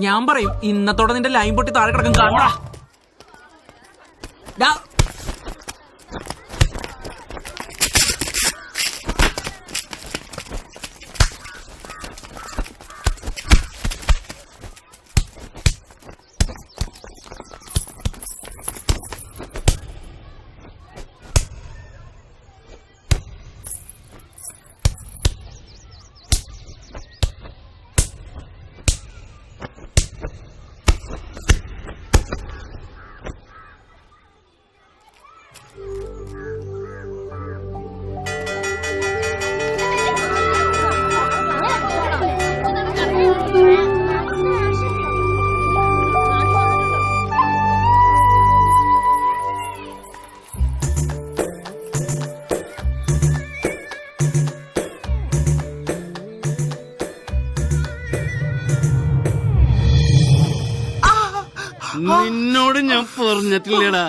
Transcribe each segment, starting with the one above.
ഞാൻ പറയും ഇന്നത്തോടെ നിന്റെ ലൈൻ പൊട്ടി താഴെ കിടക്കും. കാണാ നിന്നോട് ഞാൻ പറഞ്ഞിട്ടില്ലേടാ,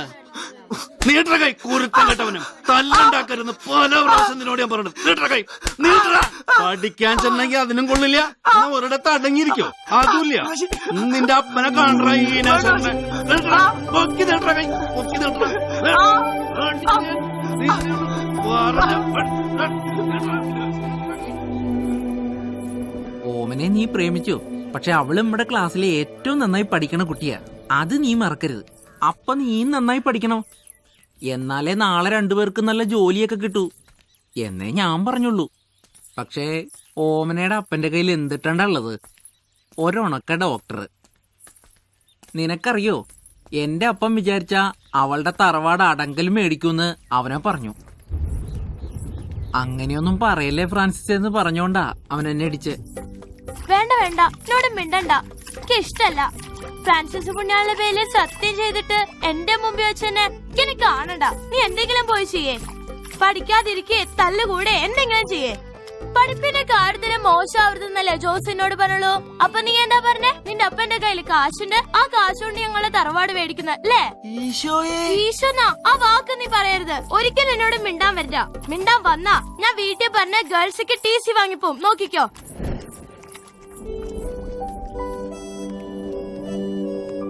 നീട്ട കൈ കുരുത്തം കേട്ടവനും തല്ലുണ്ടാക്കരുന്ന് പല പ്രാവശ്യം നിന്നോട് ഞാൻ പറഞ്ഞു. നീട്ട കൈ നീട്ട. പഠിക്കാൻ ചെന്നെങ്കിൽ അതിനും കൊള്ളില്ല, ഒരിടത്ത് അടങ്ങിയിരിക്കോ അതുമില്ല. നിന്റെ അപ്പനെ കാണറ പൊക്കി നീട്ട കൈ പൊക്കി നീട്ട. ഓമനെ നീ പ്രേമിച്ചു, പക്ഷെ അവള് നമ്മുടെ ക്ലാസ്സിലെ ഏറ്റവും നന്നായി പഠിക്കണ കുട്ടിയാ. അത് നീ മറക്കരുത്. അപ്പൊ നീ നന്നായി പഠിക്കണം, എന്നാലേ നാളെ രണ്ടുപേർക്ക് നല്ല ജോലിയൊക്കെ കിട്ടൂ എന്നേ ഞാൻ പറഞ്ഞുള്ളൂ. പക്ഷേ ഓമനയുടെ അപ്പന്റെ കയ്യിൽ എന്തിട്ടുള്ളത്? ഒരണക്ക ഡോക്ടർ. നിനക്കറിയോ, എന്റെ അപ്പം വിചാരിച്ച അവളുടെ തറവാട് അടങ്കൽ മേടിക്കൂന്ന് അവനെ പറഞ്ഞു. അങ്ങനെയൊന്നും പറയല്ലേ ഫ്രാൻസിസ് എന്ന് പറഞ്ഞോണ്ടാ അവൻ എന്നെ അടിച്ച്. വേണ്ട വേണ്ട, എന്നോട് മിണ്ടണ്ട, എനിക്ക് ഇഷ്ടല്ല. ഫ്രാൻസിസ് പുണ്യാളുടെ പേരിൽ സത്യം ചെയ്തിട്ട് എന്റെ മുമ്പിൽ വെച്ചെന്നെ എനിക്ക് കാണണ്ട. നീ എന്തെങ്കിലും പോയി ചെയ്യേ, പഠിക്കാതിരിക്കേ, തല്ലുകൂടെ, എന്തെങ്കിലും ചെയ്യേ. പഠിപ്പിന്റെ കാര്യത്തിന് മോശമാവരുതെന്നല്ലേ ജോസിനോട് പറഞ്ഞുള്ളൂ. അപ്പൊ നീ എന്താ പറഞ്ഞേ? നിന്റെ അപ്പന്റെ കയ്യിൽ കാശുണ്ട്, ആ കാശുകൊണ്ട് ഞങ്ങളെ തറവാട് മേടിക്കുന്ന അല്ലേ? ഈശോന്നാ ആ വാക്ക് നീ പറയരുത്. ഒരിക്കലും എന്നോട് മിണ്ടാൻ വരില്ല. മിണ്ടാൻ വന്നാ ഞാൻ വീട്ടിൽ പറഞ്ഞ ഗേൾസിക്ക് TC വാങ്ങിപ്പോവും, നോക്കിക്കോ.